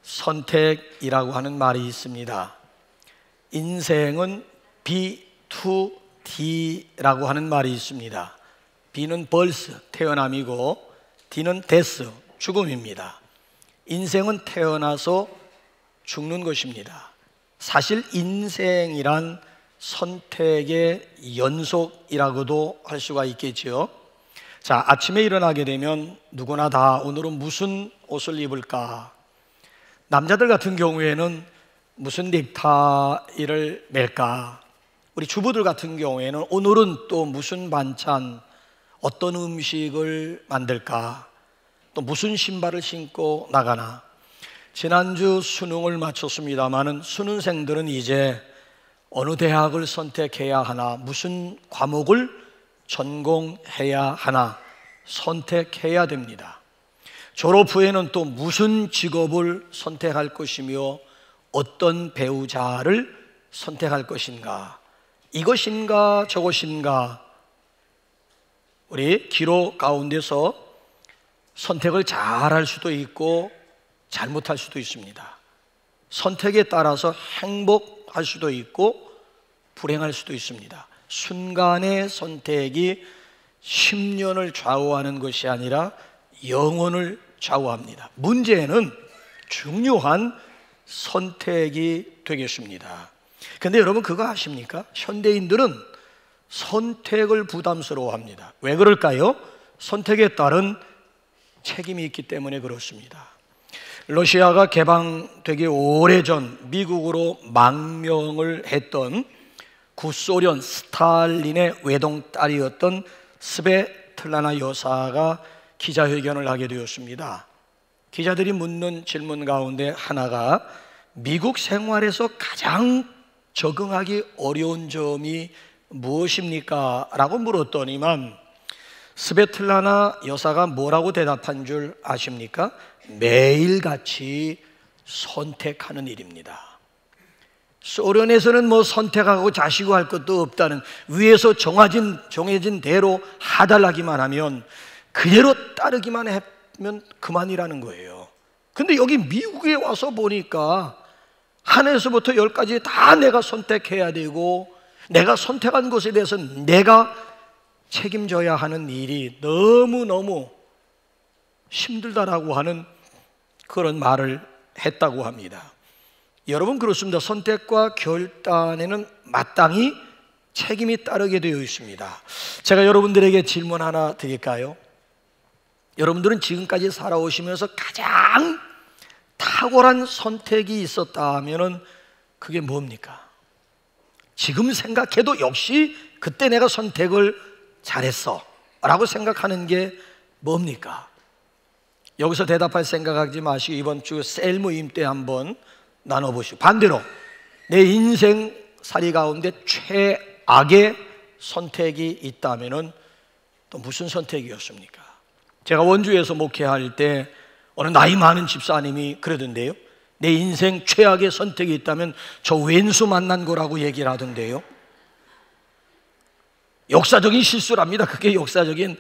선택이라고 하는 말이 있습니다. 인생은 B2D라고 하는 말이 있습니다. B는 birth, 태어남이고 D는 death, 죽음입니다. 인생은 태어나서 죽는 것입니다. 사실 인생이란 선택의 연속이라고도 할 수가 있겠지요. 자, 아침에 일어나게 되면 누구나 다 오늘은 무슨 옷을 입을까? 남자들 같은 경우에는 무슨 넥타이를 맬까? 우리 주부들 같은 경우에는 오늘은 또 무슨 반찬, 어떤 음식을 만들까? 또 무슨 신발을 신고 나가나? 지난주 수능을 마쳤습니다마는 수능생들은 이제 어느 대학을 선택해야 하나, 무슨 과목을 전공해야 하나 선택해야 됩니다. 졸업 후에는 또 무슨 직업을 선택할 것이며 어떤 배우자를 선택할 것인가, 이것인가 저것인가, 우리 기로 가운데서 선택을 잘할 수도 있고 잘못할 수도 있습니다. 선택에 따라서 행복할 수도 있고 불행할 수도 있습니다. 순간의 선택이 10년을 좌우하는 것이 아니라 영혼을 좌우합니다. 문제는 중요한 선택이 되겠습니다. 그런데 여러분 그거 아십니까? 현대인들은 선택을 부담스러워합니다. 왜 그럴까요? 선택에 따른 책임이 있기 때문에 그렇습니다. 러시아가 개방되기 오래전 미국으로 망명을 했던 구소련 스탈린의 외동딸이었던 스베틀라나 여사가 기자회견을 하게 되었습니다. 기자들이 묻는 질문 가운데 하나가 미국 생활에서 가장 적응하기 어려운 점이 무엇입니까? 라고 물었더니만 스베틀라나 여사가 뭐라고 대답한 줄 아십니까? 매일같이 선택하는 일입니다. 소련에서는 뭐 선택하고 자시고 할 것도 없다는, 위에서 정해진 대로 하달라기만 하면 그대로 따르기만 하면 그만이라는 거예요. 근데 여기 미국에 와서 보니까 하나에서부터 10까지 다 내가 선택해야 되고, 내가 선택한 것에 대해서 내가 책임져야 하는 일이 너무너무 힘들다라고 하는 그런 말을 했다고 합니다. 여러분 그렇습니다. 선택과 결단에는 마땅히 책임이 따르게 되어 있습니다. 제가 여러분들에게 질문 하나 드릴까요? 여러분들은 지금까지 살아오시면서 가장 탁월한 선택이 있었다면 그게 뭡니까? 지금 생각해도 역시 그때 내가 선택을 잘했어 라고 생각하는 게 뭡니까? 여기서 대답할 생각하지 마시고 이번 주 셀 모임 때 한번 나눠보시고, 반대로 내 인생살이 가운데 최악의 선택이 있다면 또 무슨 선택이었습니까? 제가 원주에서 목회할 때 어느 나이 많은 집사님이 그러던데요, 내 인생 최악의 선택이 있다면 저 왼수 만난 거라고 얘기를 하던데요. 역사적인 실수랍니다. 그게 역사적인,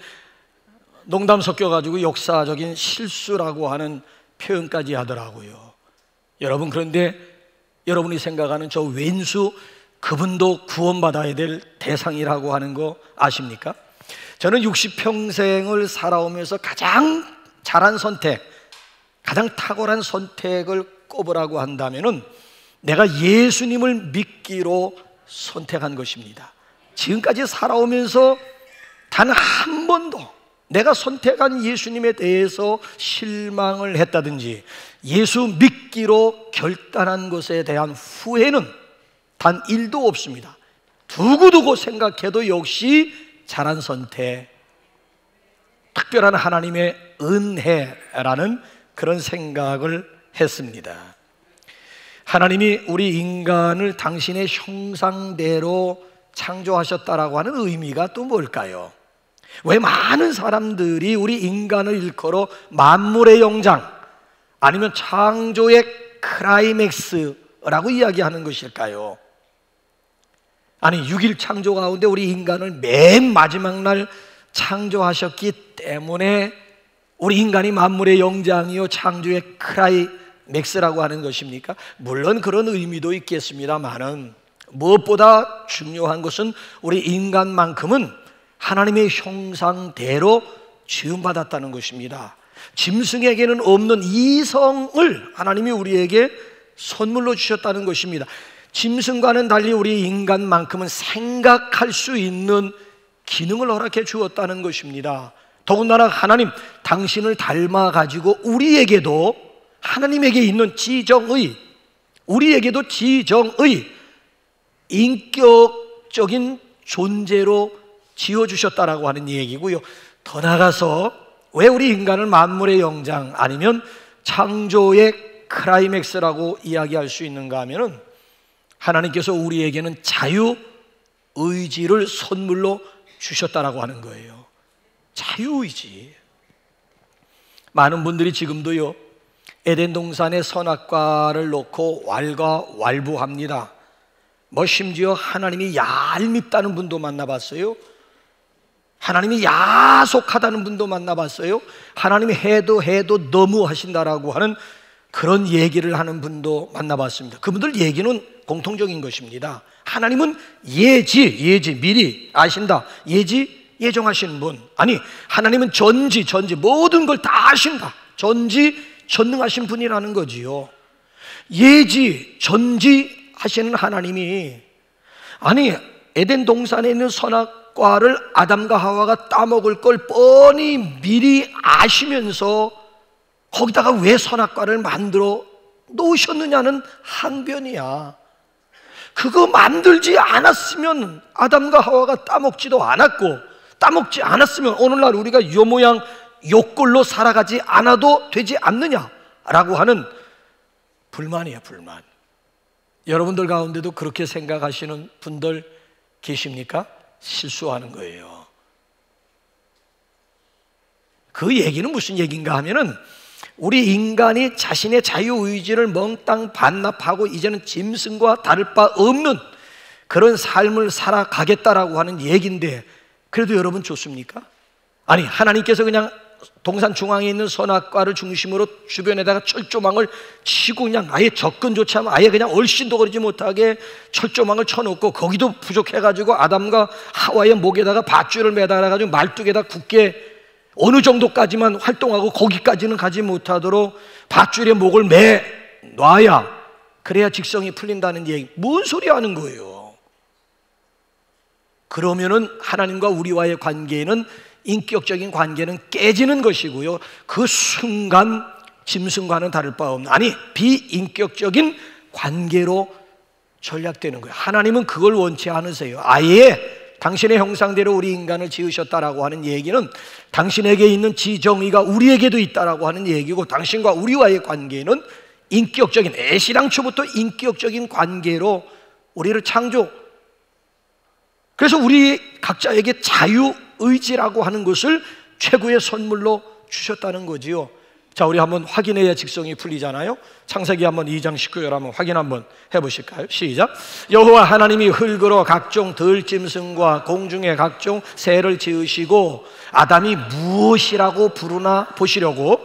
농담 섞여가지고 역사적인 실수라고 하는 표현까지 하더라고요. 여러분, 그런데 여러분이 생각하는 저 왼수, 그분도 구원받아야 될 대상이라고 하는 거 아십니까? 저는 60평생을 살아오면서 가장 잘한 선택, 가장 탁월한 선택을 꼽으라고 한다면은 내가 예수님을 믿기로 선택한 것입니다. 지금까지 살아오면서 단 한 번도 내가 선택한 예수님에 대해서 실망을 했다든지 예수 믿기로 결단한 것에 대한 후회는 단 1도 없습니다. 두고두고 생각해도 역시 잘한 선택, 특별한 하나님의 은혜라는 그런 생각을 했습니다. 하나님이 우리 인간을 당신의 형상대로 창조하셨다라고 하는 의미가 또 뭘까요? 왜 많은 사람들이 우리 인간을 일컬어 만물의 영장, 아니면 창조의 클라이맥스라고 이야기하는 것일까요? 아니, 6일 창조 가운데 우리 인간을 맨 마지막 날 창조하셨기 때문에 우리 인간이 만물의 영장이요 창조의 맥스라고 하는 것입니까? 물론 그런 의미도 있겠습니다만은 무엇보다 중요한 것은 우리 인간만큼은 하나님의 형상대로 지음받았다는 것입니다. 짐승에게는 없는 이성을 하나님이 우리에게 선물로 주셨다는 것입니다. 짐승과는 달리 우리 인간만큼은 생각할 수 있는 기능을 허락해 주었다는 것입니다. 더군다나 하나님 당신을 닮아가지고 우리에게도 하나님에게 있는 지정의, 우리에게도 지정의 인격적인 존재로 지어주셨다라고 하는 얘기고요. 더 나아가서 왜 우리 인간을 만물의 영장 아니면 창조의 클라이맥스라고 이야기할 수 있는가 하면은 하나님께서 우리에게는 자유의지를 선물로 주셨다라고 하는 거예요. 자유의지. 많은 분들이 지금도요 에덴 동산의 선악과를 놓고 왈가왈부합니다. 심지어 하나님이 얄밉다는 분도 만나봤어요. 하나님이 야속하다는 분도 만나봤어요. 하나님이 해도 너무 하신다라고 하는 그런 얘기를 하는 분도 만나봤습니다. 그분들 얘기는 공통적인 것입니다. 하나님은 예지 미리 아신다. 예정하신 분. 아니, 하나님은 전지 모든 걸 다 아신다. 전능하신 분이라는 거지요. 전지 하시는 하나님이, 아니 에덴 동산에 있는 선악과를 아담과 하와가 따먹을 걸 뻔히 미리 아시면서 거기다가 왜 선악과를 만들어 놓으셨느냐는 항변이야. 그거 만들지 않았으면 아담과 하와가 따먹지도 않았고, 따먹지 않았으면 오늘날 우리가 요 모양 요 꼴로 살아가지 않아도 되지 않느냐라고 하는 불만이야, 불만. 여러분들 가운데도 그렇게 생각하시는 분들 계십니까? 실수하는 거예요. 그 얘기는 무슨 얘기인가 하면은 우리 인간이 자신의 자유의지를 몽땅 반납하고 이제는 짐승과 다를 바 없는 그런 삶을 살아가겠다라고 하는 얘기인데, 그래도 여러분 좋습니까? 아니, 하나님께서 그냥 동산 중앙에 있는 선악과를 중심으로 주변에다가 철조망을 치고 그냥 아예 접근조차 하면 아예 그냥 얼씬도 거리지 못하게 철조망을 쳐놓고 거기도 부족해가지고 아담과 하와의 목에다가 밧줄을 매달아가지고 말뚝에다 굳게 어느 정도까지만 활동하고 거기까지는 가지 못하도록 밧줄에 목을 매 놔야 그래야 직성이 풀린다는 얘기. 뭔 소리 하는 거예요? 그러면은 하나님과 우리와의 관계는, 인격적인 관계는 깨지는 것이고요, 그 순간 짐승과는 다를 바 없는, 아니 비인격적인 관계로 전락되는 거예요. 하나님은 그걸 원치 않으세요. 아예 당신의 형상대로 우리 인간을 지으셨다라고 하는 얘기는 당신에게 있는 지정의가 우리에게도 있다라고 하는 얘기고, 당신과 우리와의 관계는 인격적인, 애시당초부터 인격적인 관계로 우리를 창조, 그래서 우리 각자에게 자유의지라고 하는 것을 최고의 선물로 주셨다는 거지요. 자, 우리 한번 확인해야 직성이 풀리잖아요. 창세기 한번 2장 19절 한번 확인 한번 해보실까요? 시작. 여호와 하나님이 흙으로 각종 들짐승과 공중의 각종 새를 지으시고 아담이 무엇이라고 부르나 보시려고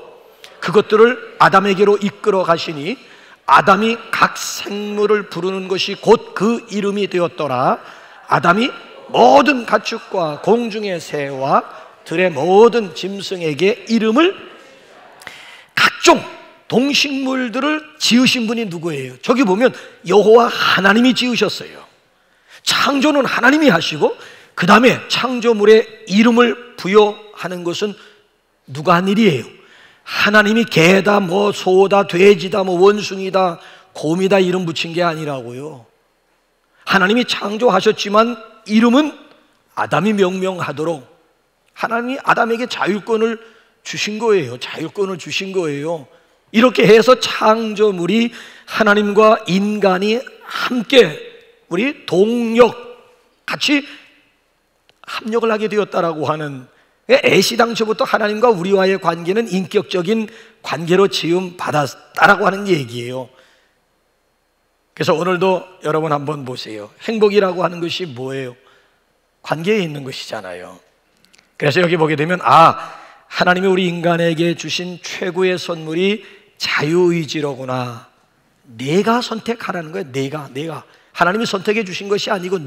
그것들을 아담에게로 이끌어 가시니 아담이 각 생물을 부르는 것이 곧 그 이름이 되었더라. 아담이 모든 가축과 공중의 새와 들의 모든 짐승에게 이름을, 각종 동식물들을 지으신 분이 누구예요? 저기 보면 여호와 하나님이 지으셨어요. 창조는 하나님이 하시고 그 다음에 창조물에 이름을 부여하는 것은 누가 한 일이에요? 하나님이 개다, 소다, 돼지다, 원숭이다, 곰이다 이름 붙인 게 아니라고요. 하나님이 창조하셨지만 이름은 아담이 명명하도록 하나님이 아담에게 자율권을 주신 거예요. 자율권을 주신 거예요. 이렇게 해서 창조물이 하나님과 인간이 함께 우리 같이 합력을 하게 되었다라고 하는, 애시당초부터 하나님과 우리와의 관계는 인격적인 관계로 지음 받았다라고 하는 얘기예요. 그래서 오늘도 여러분 한번 보세요. 행복이라고 하는 것이 뭐예요? 관계에 있는 것이잖아요. 그래서 여기 보게 되면 하나님이 우리 인간에게 주신 최고의 선물이 자유의지로구나. 내가 선택하라는 거예요. 내가 하나님이 선택해 주신 것이 아니고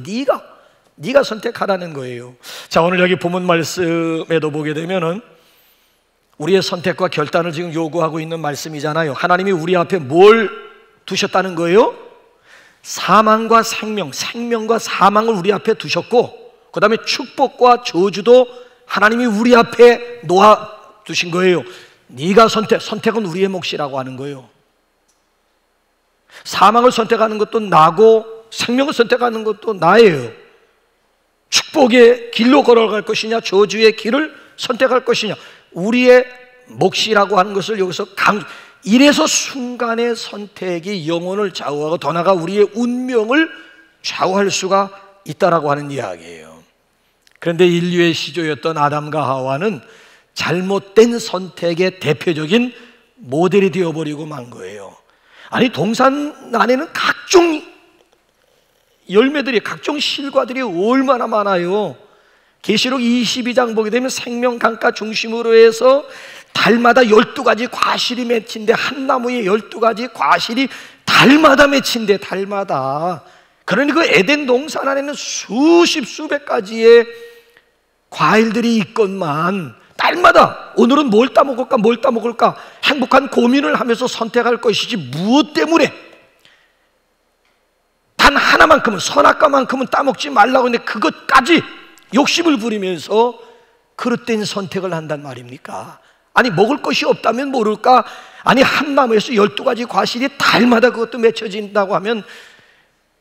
네가 선택하라는 거예요. 자, 오늘 여기 본문 말씀에도 보게 되면은 우리의 선택과 결단을 지금 요구하고 있는 말씀이잖아요. 하나님이 우리 앞에 뭘 두셨다는 거예요? 사망과 생명과 사망을 우리 앞에 두셨고, 그 다음에 축복과 저주도 하나님이 우리 앞에 놓아 두신 거예요. 네가 선택은 우리의 몫이라고 하는 거예요. 사망을 선택하는 것도 나고 생명을 선택하는 것도 나예요. 축복의 길로 걸어갈 것이냐 저주의 길을 선택할 것이냐 우리의 몫이라고 하는 것을 여기서 이래서 순간의 선택이 영혼을 좌우하고 더 나아가 우리의 운명을 좌우할 수가 있다라고 하는 이야기예요. 그런데 인류의 시조였던 아담과 하와는 잘못된 선택의 대표적인 모델이 되어버리고 만 거예요. 아니, 동산 안에는 각종 열매들이, 각종 실과들이 얼마나 많아요. 계시록 22장 보게 되면 생명강가 중심으로 해서 달마다 12가지 과실이 맺힌데, 한 나무에 12가지 과실이 달마다 맺힌데, 달마다. 그러니 그 에덴 동산 안에는 수백 가지의 과일들이 있건만 딸마다 오늘은 뭘 따먹을까 행복한 고민을 하면서 선택할 것이지, 무엇 때문에 단 하나만큼은, 선악과만큼은 따먹지 말라고 했는데 그것까지 욕심을 부리면서 그릇된 선택을 한단 말입니까? 아니, 먹을 것이 없다면 모를까? 아니, 한 나무에서 12가지 과실이 달마다 그것도 맺혀진다고 하면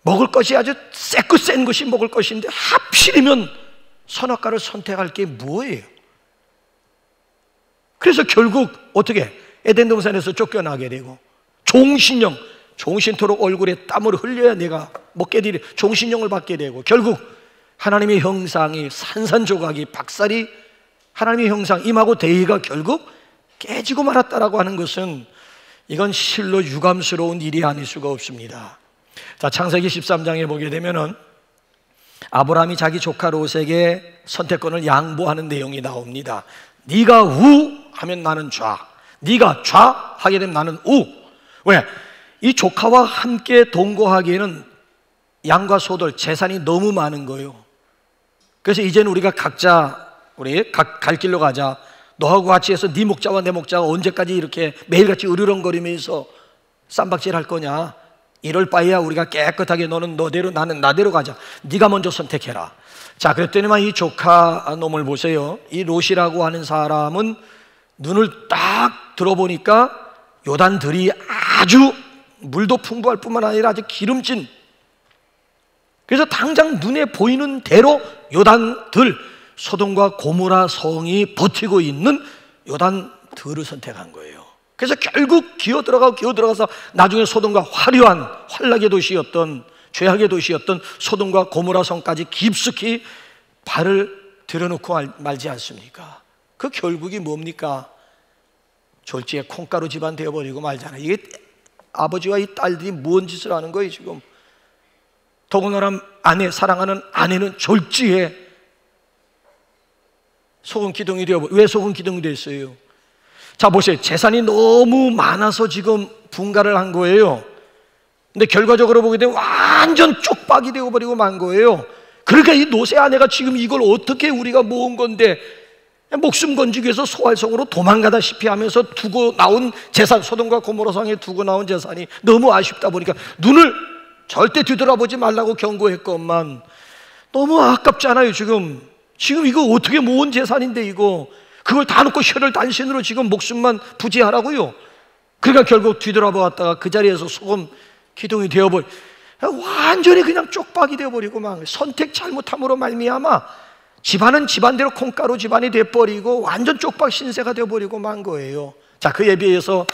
먹을 것이 아주 센 것이 먹을 것인데 하필이면 선악과를 선택할 게 뭐예요? 그래서 결국 어떻게 에덴 동산에서 쫓겨나게 되고, 종신토록 얼굴에 땀을 흘려야 내가 먹게 되리, 종신형을 받게 되고, 결국 하나님의 형상이 산산조각이 박살이, 하나님의 형상 임하고 대의가 결국 깨지고 말았다라고 하는 것은 이건 실로 유감스러운 일이 아닐 수가 없습니다. 자, 창세기 13장에 보게 되면은 아브라함이 자기 조카 롯에게 선택권을 양보하는 내용이 나옵니다. 네가 우 하면 나는 좌, 네가 좌 하게 되면 나는 우. 왜? 이 조카와 함께 동거하기에는 양과 소들, 재산이 너무 많은 거예요. 그래서 이제는 우리가 각자 갈 길로 가자. 너하고 같이 해서 네 목자와 내 목자가 언제까지 이렇게 매일같이 으르렁거리면서 쌈박질 할 거냐? 이럴 바에야 우리가 깨끗하게 너는 너대로 나는 나대로 가자. 네가 먼저 선택해라. 자, 그랬더니만 이 조카 놈을 보세요. 이 롯이라고 하는 사람은 눈을 딱 들어보니까 요단들이 아주 물도 풍부할 뿐만 아니라 아주 기름진, 그래서 당장 눈에 보이는 대로 요단들, 소돔과 고모라 성이 버티고 있는 요단들을 선택한 거예요. 그래서 결국 기어 들어가서 나중에 소돔과 화려한 환락의 도시였던, 죄악의 도시였던 소돔과 고모라 성까지 깊숙이 발을 들여놓고 말지 않습니까? 그 결국이 뭡니까? 졸지에 콩가루 집안 되어버리고 말잖아요. 이게 아버지와 이 딸들이 무언 짓을 하는 거예요 지금. 더군다나 사랑하는 아내는 졸지에 소금 기둥이 되어버리고. 왜 소금 기둥이 됐어요? 자, 보세요. 재산이 너무 많아서 지금 분가를 한 거예요. 근데 결과적으로 보게 되면 완전 쪽박이 되어버리고 만 거예요. 그러니까 이 롯의 아내가 지금 이걸 어떻게 우리가 모은 건데, 목숨 건지기 위해서 소활성으로 도망가다시피 하면서 두고 나온 재산, 소돔과 고모라 성에 두고 나온 재산이 너무 아쉽다 보니까 눈을 절대 뒤돌아보지 말라고 경고했건만 너무 아깝잖아요. 지금 이거 어떻게 모은 재산인데 이거 그걸 다 놓고 혈을 단신으로 지금 목숨만 부지하라고요. 그러니까 결국 뒤돌아보았다가 그 자리에서 소금 기둥이 되어버려, 완전히 그냥 쪽박이 되어버리고 막 선택 잘못함으로 말미암아 집안은 집안대로 콩가루 집안이 돼버리고 완전 쪽박 신세가 되어버리고 만 거예요. 자, 그에 비해서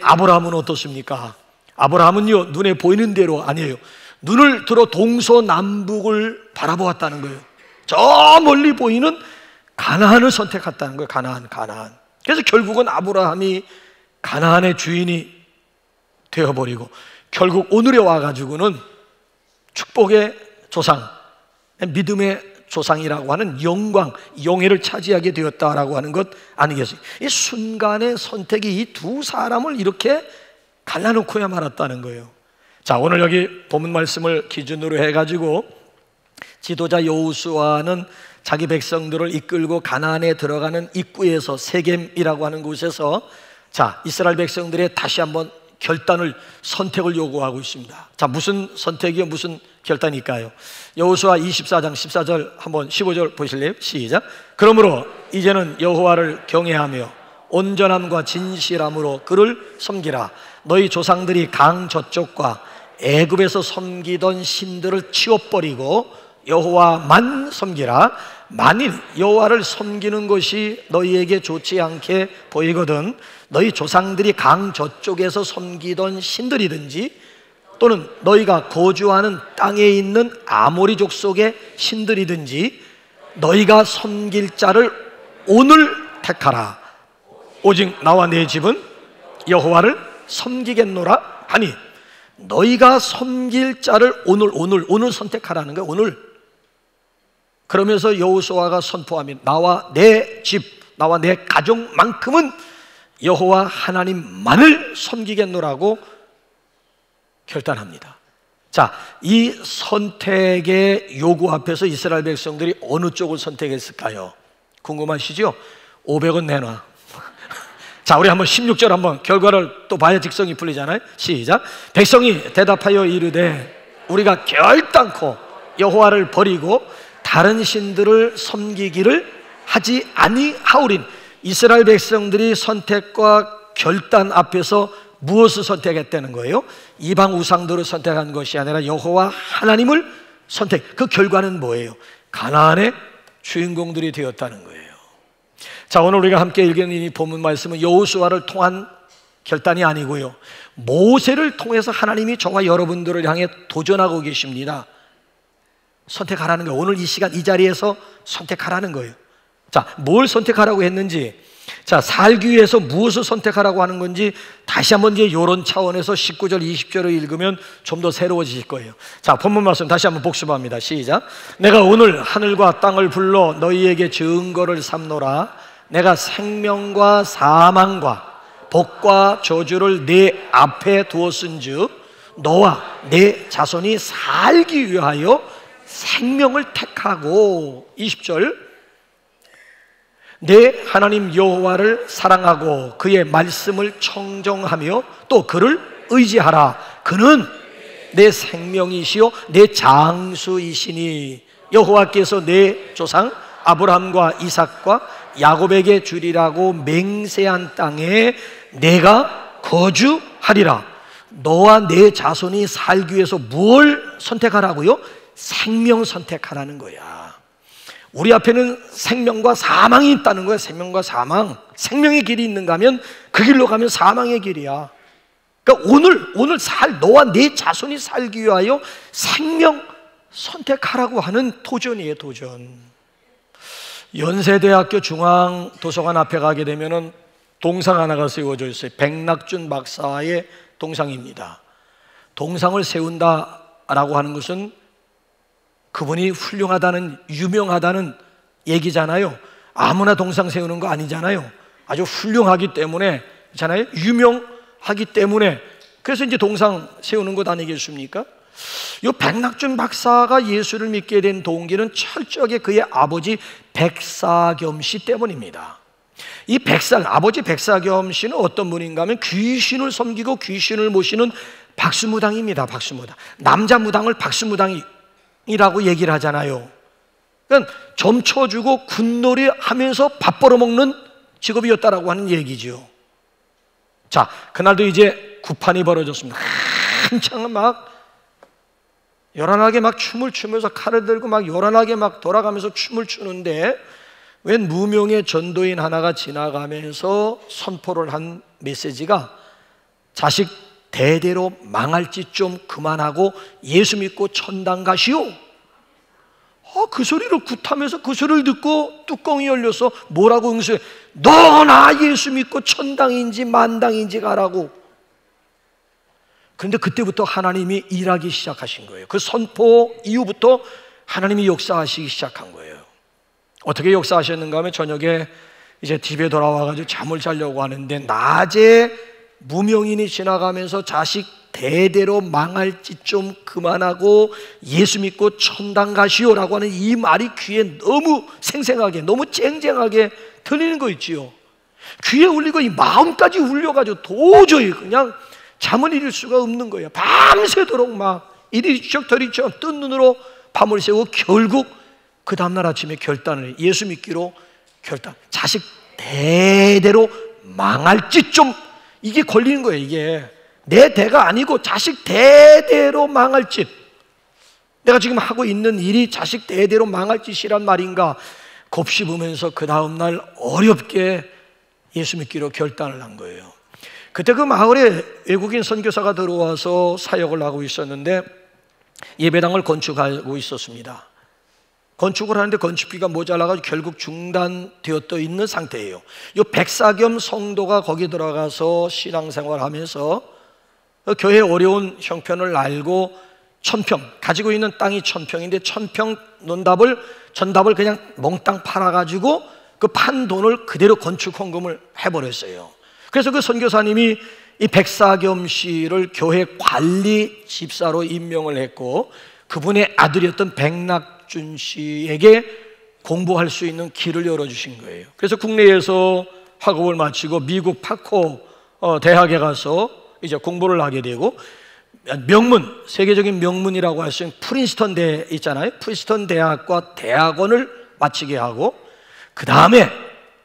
아브라함은 어떻습니까? 아브라함은요, 눈에 보이는 대로 아니에요. 눈을 들어 동서남북을 바라보았다는 거예요. 저 멀리 보이는 가나안을 선택했다는 거예요. 가나안. 그래서 결국은 아브라함이 가나안의 주인이 되어버리고, 결국 오늘에 와가지고는 축복의 조상, 믿음의 조상이라고 하는 영광, 영예를 차지하게 되었다라고 하는 것 아니겠습니까? 이 순간의 선택이 이 두 사람을 이렇게 갈라놓고야 말았다는 거예요. 자, 오늘 여기 본문 말씀을 기준으로 해가지고 지도자 여호수아는 자기 백성들을 이끌고 가나안에 들어가는 입구에서 세겜이라고 하는 곳에서 자, 이스라엘 백성들의 다시 한번 결단을, 선택을 요구하고 있습니다. 자, 무슨 선택이요? 무슨 결단일까요? 여호수아 24장 14절 한번 15절 보실래요? 시작. 그러므로 이제는 여호와를 경외하며 온전함과 진실함으로 그를 섬기라. 너희 조상들이 강 저쪽과 애굽에서 섬기던 신들을 치워버리고 여호와만 섬기라. 만일 여호와를 섬기는 것이 너희에게 좋지 않게 보이거든 너희 조상들이 강 저쪽에서 섬기던 신들이든지 또는 너희가 거주하는 땅에 있는 아모리 족속의 신들이든지 너희가 섬길 자를 오늘 택하라. 오직 나와 내 집은 여호와를 섬기겠노라 하니 너희가 섬길 자를 오늘 선택하라는 거예요. 오늘. 그러면서 여호수아가 선포하면 나와 내 집, 나와 내 가족만큼은 여호와 하나님만을 섬기겠노라고 결단합니다. 자, 이 선택의 요구 앞에서 이스라엘 백성들이 어느 쪽을 선택했을까요? 궁금하시죠? 500원 내놔. 자, 우리 한번 16절 한번 결과를 또 봐야 직성이 풀리잖아요. 시작. 백성이 대답하여 이르되 우리가 결단코 여호와를 버리고 다른 신들을 섬기기를 하지 아니하오린. 이스라엘 백성들이 선택과 결단 앞에서 무엇을 선택했다는 거예요? 이방 우상들을 선택한 것이 아니라 여호와 하나님을 선택. 그 결과는 뭐예요? 가나안의 주인공들이 되었다는 거예요. 자, 오늘 우리가 함께 읽은 이 본문 말씀은 여호수아를 통한 결단이 아니고요, 모세를 통해서 하나님이 저와 여러분들을 향해 도전하고 계십니다. 선택하라는 거예요. 오늘 이 시간 이 자리에서 선택하라는 거예요. 자, 뭘 선택하라고 했는지, 자, 살기 위해서 무엇을 선택하라고 하는 건지 다시 한번 이제 이런 차원에서 19절 20절을 읽으면 좀 더 새로워지실 거예요. 자, 본문 말씀 다시 한번 복습합니다. 시작. 내가 오늘 하늘과 땅을 불러 너희에게 증거를 삼노라. 내가 생명과 사망과 복과 저주를 네 앞에 두었은즉 너와 네 자손이 살기 위하여 생명을 택하고. 20절. 내 하나님 여호와를 사랑하고 그의 말씀을 청정하며 또 그를 의지하라. 그는 내 생명이시요 내 장수이시니 여호와께서 내 조상 아브라함과 이삭과 야곱에게 주리라고 맹세한 땅에 내가 거주하리라. 너와 내 자손이 살기 위해서 뭘 선택하라고요? 생명 선택하라는 거야. 우리 앞에는 생명과 사망이 있다는 거야. 생명과 사망. 생명의 길이 있는가 하면 그 길로 가면 사망의 길이야. 그러니까 오늘 너와 내 자손이 살기 위하여 생명 선택하라고 하는 도전이에요. 도전. 연세대학교 중앙도서관 앞에 가게 되면은 동상 하나가 세워져 있어요. 백낙준 박사의 동상입니다. 동상을 세운다라고 하는 것은 그분이 훌륭하다는, 유명하다는 얘기잖아요. 아무나 동상 세우는 거 아니잖아요. 아주 훌륭하기 때문에, 있잖아요. 유명하기 때문에. 그래서 이제 동상 세우는 것 아니겠습니까? 이 백낙준 박사가 예수를 믿게 된 동기는 철저하게 그의 아버지 백사겸 씨 때문입니다. 이 아버지 백사겸 씨는 어떤 분인가 하면 귀신을 섬기고 귀신을 모시는 박수무당입니다. 박수무당. 남자 무당을 박수무당이라고 얘기를 하잖아요. 그러니까 점쳐주고 군놀이 하면서 밥 벌어먹는 직업이었다라고 하는 얘기죠. 자, 그날도 이제 구판이 벌어졌습니다. 한창 막 요란하게 막 춤을 추면서 칼을 들고 막 요란하게 막 돌아가면서 춤을 추는데 웬 무명의 전도인 하나가 지나가면서 선포를 한 메시지가 자식 대대로 망할 짓 좀 그만하고 예수 믿고 천당 가시오. 그 소리를 굿하면서 그 소리를 듣고 뚜껑이 열려서 뭐라고 응수해? 너나 예수 믿고 천당인지 만당인지 가라고. 그런데 그때부터 하나님이 일하기 시작하신 거예요. 그 선포 이후부터 하나님이 역사하시기 시작한 거예요. 어떻게 역사하셨는가 하면 저녁에 이제 집에 돌아와가지고 잠을 자려고 하는데 낮에 무명인이 지나가면서 자식 대대로 망할 짓 좀 그만하고 예수 믿고 천당 가시오라고 하는 이 말이 귀에 너무 생생하게, 너무 쨍쨍하게 들리는 거 있지요. 귀에 울리고 이 마음까지 울려가지고 도저히 그냥 잠을 이룰 수가 없는 거예요. 밤새도록 막 이리적 저리적 뜬 눈으로 밤을 새고 결국 그 다음날 아침에 결단을, 예수 믿기로 결단. 자식 대대로 망할 짓 좀, 이게 걸리는 거예요. 이게 내 대가 아니고 자식 대대로 망할 짓, 내가 지금 하고 있는 일이 자식 대대로 망할 짓이란 말인가 곱씹으면서 그 다음날 어렵게 예수 믿기로 결단을 한 거예요. 그때 그 마을에 외국인 선교사가 들어와서 사역을 하고 있었는데 예배당을 건축하고 있었습니다. 건축을 하는데 건축비가 모자라가지고 결국 중단되어 있는 상태예요. 이 백사겸 성도가 거기 들어가서 신앙생활 하면서 교회의 어려운 형편을 알고 1000평, 가지고 있는 땅이 1000평인데 1000평 전답을 그냥 몽땅 팔아가지고 그 판 돈을 그대로 건축 헌금을 해버렸어요. 그래서 그 선교사님이 이 백사겸 씨를 교회 관리 집사로 임명을 했고 그분의 아들이었던 백낙준 씨에게 공부할 수 있는 길을 열어주신 거예요. 그래서 국내에서 학업을 마치고 미국 파코 대학에 가서 이제 공부를 하게 되고, 명문, 세계적인 명문이라고 할 수 있는 프린스턴 대 있잖아요. 프린스턴 대학과 대학원을 마치게 하고, 그 다음에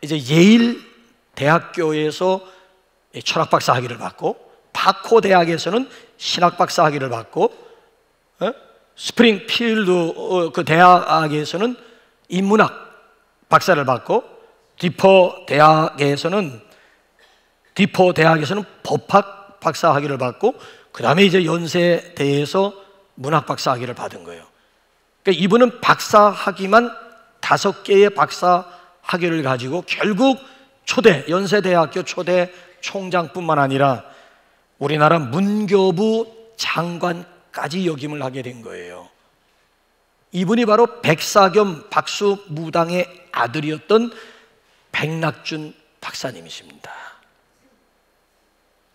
이제 예일 대학교에서 철학 박사 학위를 받고, 파코 대학에서는 신학 박사 학위를 받고, 스프링필드 그 대학에서는 인문학 박사를 받고, 디포 대학에서는 법학 박사 학위를 받고, 그 다음에 이제 연세대에서 문학 박사 학위를 받은 거예요. 그러니까 이분은 박사 학위만 5개의 박사 학위를 가지고 결국 연세대학교 초대 총장뿐만 아니라 우리나라 문교부 장관까지 역임을 하게 된 거예요. 이분이 바로 백사겸 박수무당의 아들이었던 백낙준 박사님이십니다.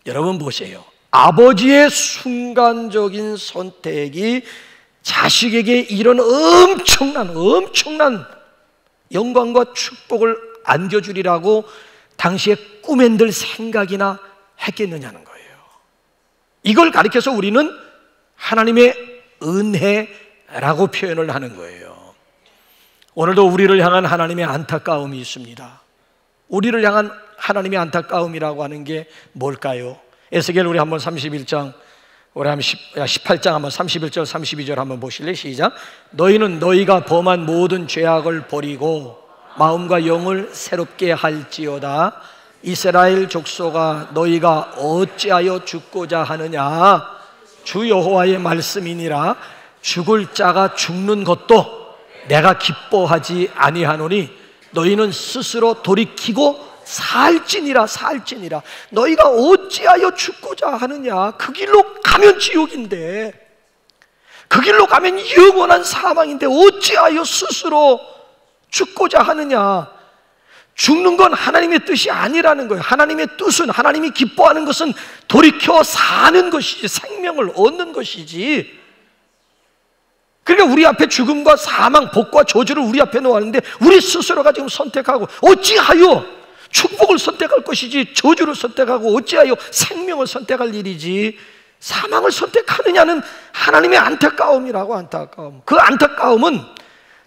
여러분 보세요. 아버지의 순간적인 선택이 자식에게 이런 엄청난 영광과 축복을 안겨주리라고 당시에 꿈엔들 생각이나 했겠느냐는 거예요. 이걸 가리켜서 우리는 하나님의 은혜라고 표현을 하는 거예요. 오늘도 우리를 향한 하나님의 안타까움이 있습니다. 우리를 향한 하나님의 안타까움이라고 하는 게 뭘까요? 에스겔 우리 한번 31장, 우리 한번 18장 한번 31절 32절 한번 보실래요? 시작. 너희는 너희가 범한 모든 죄악을 버리고 마음과 영을 새롭게 할지어다. 이스라엘 족속아, 너희가 어찌하여 죽고자 하느냐? 주 여호와의 말씀이니라. 죽을 자가 죽는 것도 내가 기뻐하지 아니하노니 너희는 스스로 돌이키고 살찌니라. 너희가 어찌하여 죽고자 하느냐? 그 길로 가면 지옥인데, 그 길로 가면 영원한 사망인데 어찌하여 스스로 죽고자 하느냐? 죽는 건 하나님의 뜻이 아니라는 거예요. 하나님의 뜻은, 하나님이 기뻐하는 것은 돌이켜 사는 것이지, 생명을 얻는 것이지. 그러니까 우리 앞에 죽음과 사망, 복과 저주를 우리 앞에 놓았는데 우리 스스로가 지금 선택하고 어찌하여 축복을 선택할 것이지 저주를 선택하고 어찌하여 생명을 선택할 일이지 사망을 선택하느냐는 하나님의 안타까움이라고. 안타까움. 그 안타까움은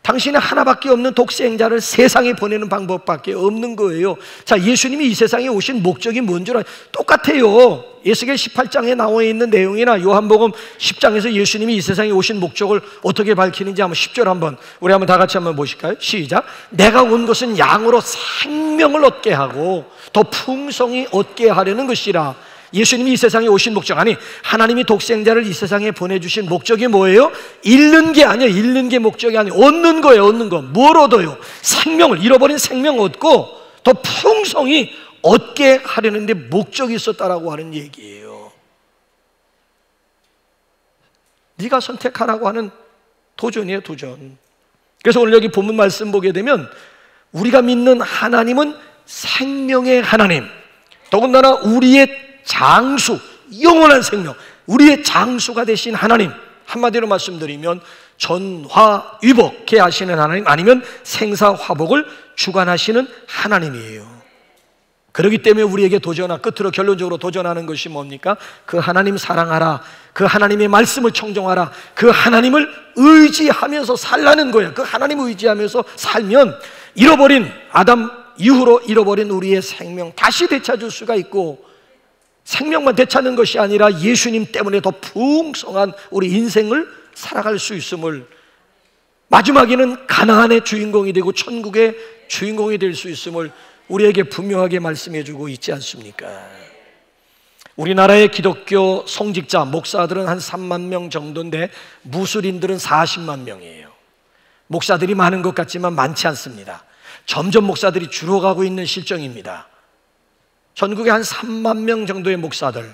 당신의 하나밖에 없는 독생자를 세상에 보내는 방법밖에 없는 거예요. 자, 예수님이 이 세상에 오신 목적이 뭔 줄 똑같아요. 에스겔 18장에 나와 있는 내용이나 요한복음 10장에서 예수님이 이 세상에 오신 목적을 어떻게 밝히는지 한번 10절 한번 우리 한번 다 같이 한번 보실까요? 시작. 내가 온 것은 양으로 생명을 얻게 하고 더 풍성히 얻게 하려는 것이라. 예수님이 이 세상에 오신 목적, 아니 하나님이 독생자를 이 세상에 보내주신 목적이 뭐예요? 잃는 게 아니에요. 잃는 게 목적이 아니에요. 얻는 거예요. 얻는 거. 뭘 얻어요? 생명을, 잃어버린 생명 얻고 더 풍성히 얻게 하려는데 목적이 있었다라고 하는 얘기예요. 네가 선택하라고 하는 도전이에요, 도전. 그래서 오늘 여기 본문 말씀 보게 되면 우리가 믿는 하나님은 생명의 하나님, 더군다나 우리의 장수, 영원한 생명, 우리의 장수가 되신 하나님, 한마디로 말씀드리면 전화위복케 하시는 하나님, 아니면 생사화복을 주관하시는 하나님이에요. 그렇기 때문에 우리에게 끝으로 결론적으로 도전하는 것이 뭡니까? 그 하나님 사랑하라, 그 하나님의 말씀을 청종하라, 그 하나님을 의지하면서 살라는 거예요. 그 하나님을 의지하면서 살면 아담 이후로 잃어버린 우리의 생명 다시 되찾을 수가 있고, 생명만 되찾는 것이 아니라 예수님 때문에 더 풍성한 우리 인생을 살아갈 수 있음을, 마지막에는 가나안의 주인공이 되고 천국의 주인공이 될 수 있음을 우리에게 분명하게 말씀해 주고 있지 않습니까? 우리나라의 기독교 성직자, 목사들은 한 3만 명 정도인데 무슬림들은 40만 명이에요. 목사들이 많은 것 같지만 많지 않습니다. 점점 목사들이 줄어가고 있는 실정입니다. 전국에 한 3만 명 정도의 목사들,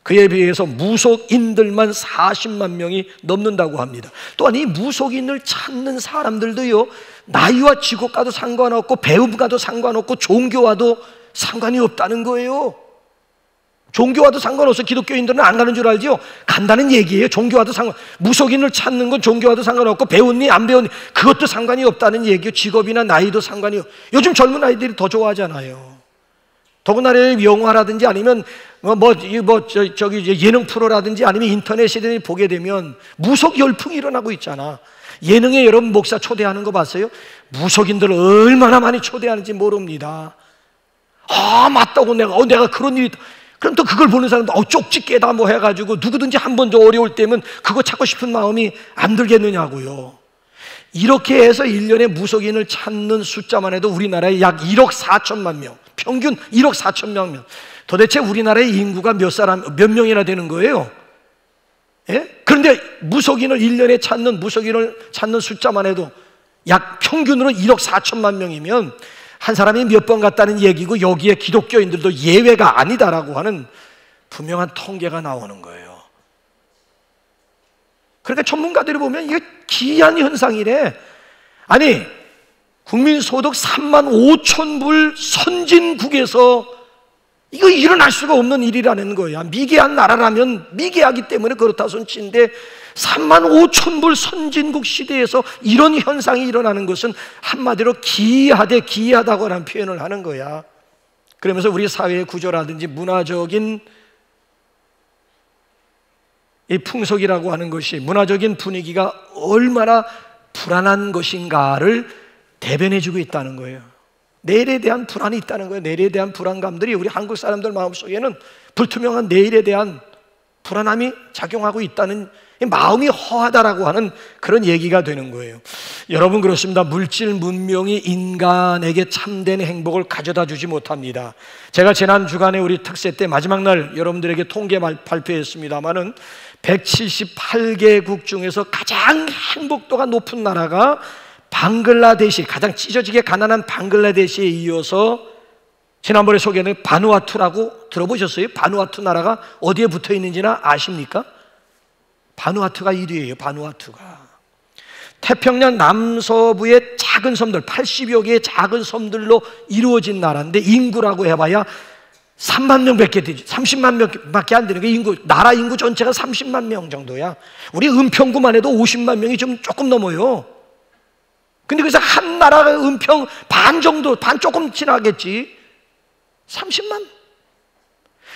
그에 비해서 무속인들만 40만 명이 넘는다고 합니다. 또한 이 무속인을 찾는 사람들도요, 나이와 직업과도 상관없고 배움과도 상관없고 종교와도 상관이 없다는 거예요. 종교와도 상관없어. 기독교인들은 안 가는 줄 알죠? 간다는 얘기예요. 종교와도 무속인을 찾는 건 종교와도 상관없고 배웠니 안 배웠니 그것도 상관이 없다는 얘기예요. 직업이나 나이도 상관이 없어요. 요즘 젊은 아이들이 더 좋아하잖아요. 더군다나 영화라든지 아니면 예능 프로라든지 아니면 인터넷에 보게 되면 무속 열풍이 일어나고 있잖아. 예능에 여러분 목사 초대하는 거 봤어요? 무속인들 얼마나 많이 초대하는지 모릅니다. 맞다고 내가 그런 일이 있다. 그럼 또 그걸 보는 사람도 쪽지 깨다 뭐 해가지고 누구든지 한 번 더 어려울 때면 그거 찾고 싶은 마음이 안 들겠느냐고요. 이렇게 해서 1년에 무속인을 찾는 숫자만 해도 우리나라에 약 1억 4천만 명, 평균 1억 4천만 명. 도대체 우리나라의 인구가 몇 명이나 되는 거예요? 예? 그런데 무속인을 1년에 무속인을 찾는 숫자만 해도 약 평균으로 1억 4천만 명이면 한 사람이 몇 번 갔다는 얘기고, 여기에 기독교인들도 예외가 아니다라고 하는 분명한 통계가 나오는 거예요. 그러니까 전문가들이 보면 이게 기이한 현상이래. 아니, 국민소득 3만 5천 불 선진국에서 이거 일어날 수가 없는 일이라는 거야. 미개한 나라라면 미개하기 때문에 그렇다 손치인데 3만 5천 불 선진국 시대에서 이런 현상이 일어나는 것은 한마디로 기이하다고 하는 표현을 하는 거야. 그러면서 우리 사회의 구조라든지 문화적인 이 풍속이라고 하는 것이, 문화적인 분위기가 얼마나 불안한 것인가를 대변해주고 있다는 거예요. 내일에 대한 불안이 있다는 거예요. 내일에 대한 불안감들이 우리 한국 사람들 마음속에는 불투명한 내일에 대한 불안함이 작용하고 있다는, 마음이 허하다라고 하는 그런 얘기가 되는 거예요. 여러분, 그렇습니다. 물질 문명이 인간에게 참된 행복을 가져다 주지 못합니다. 제가 지난 주간에 우리 특세 때 마지막 날 여러분들에게 통계 발표했습니다마는 178개국 중에서 가장 행복도가 높은 나라가 방글라데시, 가장 찢어지게 가난한 방글라데시에 이어서 지난번에 소개한 바누아투라고 들어보셨어요? 바누아투 나라가 어디에 붙어 있는지나 아십니까? 바누아투가 1위예요. 바누아투가 태평양 남서부의 작은 섬들, 80여 개의 작은 섬들로 이루어진 나라인데 인구라고 해봐야 3만 명밖에 되지, 30만 명밖에 안 되는 게 나라 인구 전체가 30만 명 정도야. 우리 은평구만 해도 50만 명이 좀 조금 넘어요. 근데 그래서 한 나라가 은평 반 정도, 반 조금 지나겠지. 30만.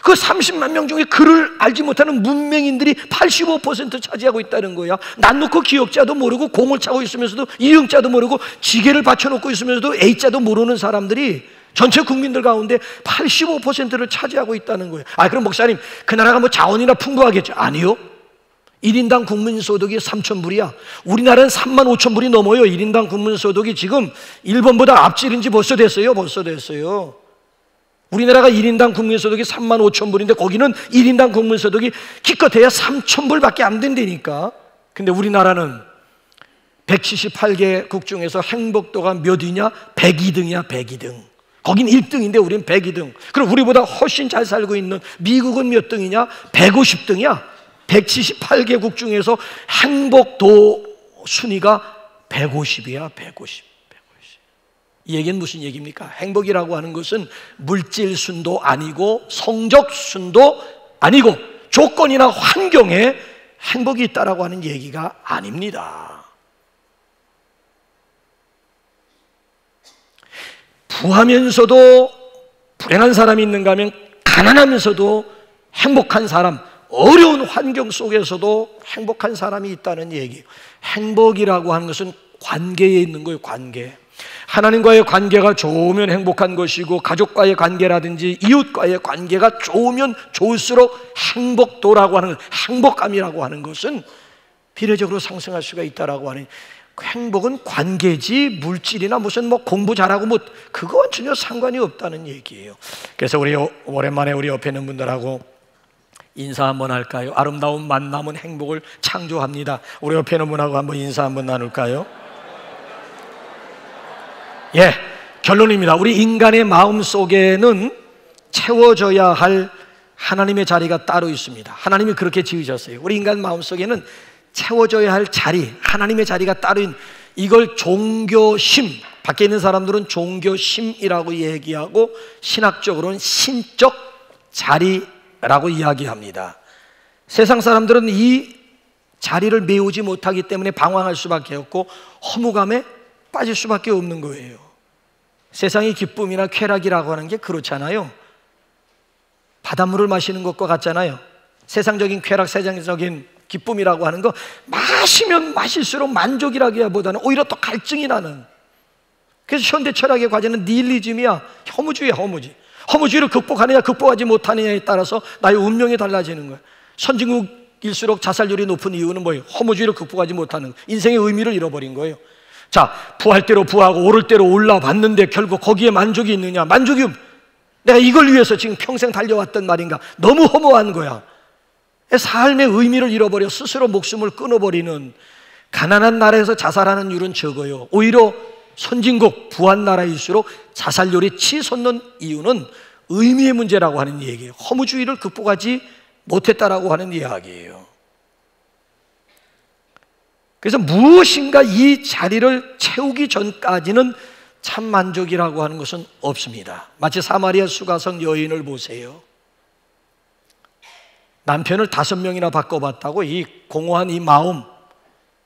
그 30만 명 중에 글을 알지 못하는 문맹인들이 85% 차지하고 있다는 거야. 난 놓고 기역자도 모르고 공을 차고 있으면서도 이응자도 모르고 지게를 받쳐놓고 있으면서도 A자도 모르는 사람들이 전체 국민들 가운데 85%를 차지하고 있다는 거예요. 그럼 목사님, 그 나라가 뭐 자원이나 풍부하겠죠? 아니요. 1인당 국민소득이 3,000불이야. 우리나라는 3만 5천 불이 넘어요. 1인당 국민소득이 지금 일본보다 앞지른 지 벌써 됐어요. 우리나라가 1인당 국민소득이 3만 5천 불인데 거기는 1인당 국민소득이 기껏해야 3,000불밖에 안 된다니까. 근데 우리나라는 178개국 중에서 행복도가 몇 위냐? 102등이야, 102등. 거긴 1등인데 우린 102등. 그럼 우리보다 훨씬 잘 살고 있는 미국은 몇 등이냐? 150등이야. 178개국 중에서 행복도 순위가 150이야. 150. 이 얘기는 무슨 얘기입니까? 행복이라고 하는 것은 물질 순도 아니고 성적 순도 아니고 조건이나 환경에 행복이 있다라고 하는 얘기가 아닙니다. 부하면서도 불행한 사람이 있는가 하면 가난하면서도 행복한 사람, 어려운 환경 속에서도 행복한 사람이 있다는 얘기예요. 행복이라고 하는 것은 관계에 있는 거예요. 관계. 하나님과의 관계가 좋으면 행복한 것이고, 가족과의 관계라든지 이웃과의 관계가 좋으면 좋을수록 행복도라고 하는, 행복감이라고 하는 것은 비례적으로 상승할 수가 있다라고 하는. 행복은 관계지 물질이나 무슨 뭐 공부 잘하고 뭐 그건 전혀 상관이 없다는 얘기예요. 그래서 우리 오랜만에 우리 옆에 있는 분들하고 인사 한번 할까요? 아름다운 만남은 행복을 창조합니다. 우리 옆에 있는 분하고 한번 인사 한번 나눌까요? 예, 결론입니다. 우리 인간의 마음 속에는 채워져야 할 하나님의 자리가 따로 있습니다. 하나님이 그렇게 지으셨어요. 우리 인간 마음 속에는 채워져야 할 자리, 하나님의 자리가 따로 있는, 이걸 종교심, 밖에 있는 사람들은 종교심이라고 얘기하고 신학적으로는 신적 자리라고 이야기합니다. 세상 사람들은 이 자리를 메우지 못하기 때문에 방황할 수밖에 없고 허무감에 빠질 수밖에 없는 거예요. 세상의 기쁨이나 쾌락이라고 하는 게 그렇잖아요. 바닷물을 마시는 것과 같잖아요. 세상적인 쾌락, 세상적인 기쁨이라고 하는 거 마시면 마실수록 만족이라기보다는 오히려 더 갈증이 나는. 그래서 현대 철학의 과제는 니힐리즘이야. 허무주의야. 허무주의를 극복하느냐 극복하지 못하느냐에 따라서 나의 운명이 달라지는 거야. 선진국일수록 자살률이 높은 이유는 뭐예요? 허무주의를 극복하지 못하는, 인생의 의미를 잃어버린 거예요. 자, 부할 대로 부하고 오를 대로 올라봤는데 결국 거기에 만족이 있느냐? 만족이 내가 이걸 위해서 지금 평생 달려왔던 말인가? 너무 허무한 거야. 삶의 의미를 잃어버려 스스로 목숨을 끊어버리는, 가난한 나라에서 자살하는 율은 적어요. 오히려 선진국 부한 나라일수록 자살률이 치솟는 이유는 의미의 문제라고 하는 얘기예요. 허무주의를 극복하지 못했다라고 하는 이야기예요. 그래서 무엇인가 이 자리를 채우기 전까지는 참 만족이라고 하는 것은 없습니다. 마치 사마리아 수가성 여인을 보세요. 남편을 5명이나 바꿔봤다고. 이 공허한 이 마음,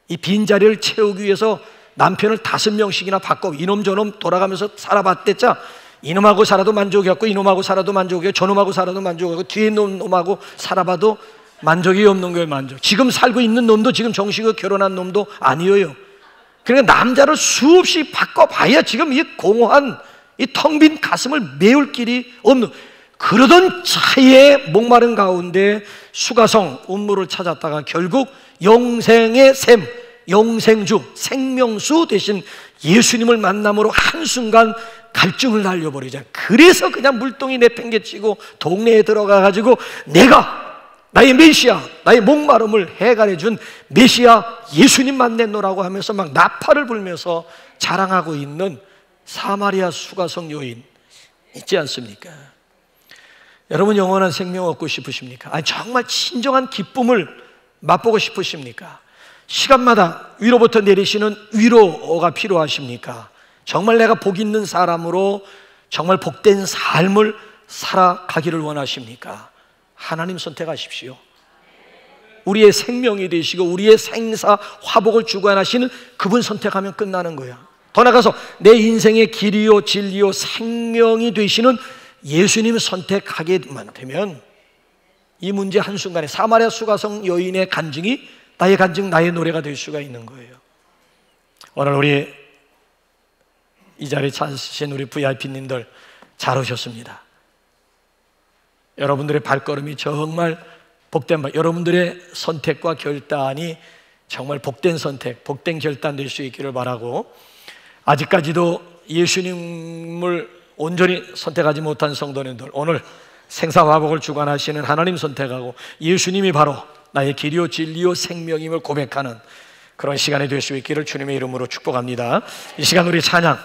이 빈자리를 채우기 위해서 남편을 5명씩이나 바꿔, 이놈 저놈 돌아가면서 살아봤댔자 이놈하고 살아도 만족이었고, 이놈하고 살아도 만족이었고, 저놈하고 살아도 만족이었고, 뒤에 있는 놈하고 살아봐도 만족이 없는 거예요. 만족. 지금 살고 있는 놈도 지금 정식으로 결혼한 놈도 아니에요. 그러니까 남자를 수없이 바꿔봐야 지금 이 공허한 이 텅 빈 가슴을 메울 길이 없는, 그러던 차에 목마른 가운데 수가성 운물을 찾았다가 결국 영생의 샘, 영생주, 생명수 대신 예수님을 만남으로 한순간 갈증을 날려버리자. 그래서 그냥 물동이 내팽개치고 동네에 들어가가지고 내가 나의 메시아, 나의 목마름을 해결해준 메시아 예수님 만났노라고 하면서 막 나팔을 불면서 자랑하고 있는 사마리아 수가성 여인 있지 않습니까? 여러분, 영원한 생명 얻고 싶으십니까? 아니, 정말 진정한 기쁨을 맛보고 싶으십니까? 시간마다 위로부터 내리시는 위로가 필요하십니까? 정말 내가 복 있는 사람으로 정말 복된 삶을 살아가기를 원하십니까? 하나님 선택하십시오. 우리의 생명이 되시고 우리의 생사 화복을 주관하시는 그분 선택하면 끝나는 거야. 더 나아가서 내 인생의 길이요 진리요 생명이 되시는 예수님 선택하게만 되면 이 문제 한순간에 사마리아 수가성 여인의 간증이 나의 간증, 나의 노래가 될 수가 있는 거예요. 오늘 우리 이 자리에 찾으신 우리 VIP님들 잘 오셨습니다. 여러분들의 발걸음이 정말 복된 바, 여러분들의 선택과 결단이 정말 복된 선택, 복된 결단 될 수 있기를 바라고, 아직까지도 예수님을 온전히 선택하지 못한 성도님들, 오늘 생사화복을 주관하시는 하나님 선택하고 예수님이 바로 나의 길이요 진리요 생명임을 고백하는 그런 시간이 될 수 있기를 주님의 이름으로 축복합니다. 이 시간 우리 찬양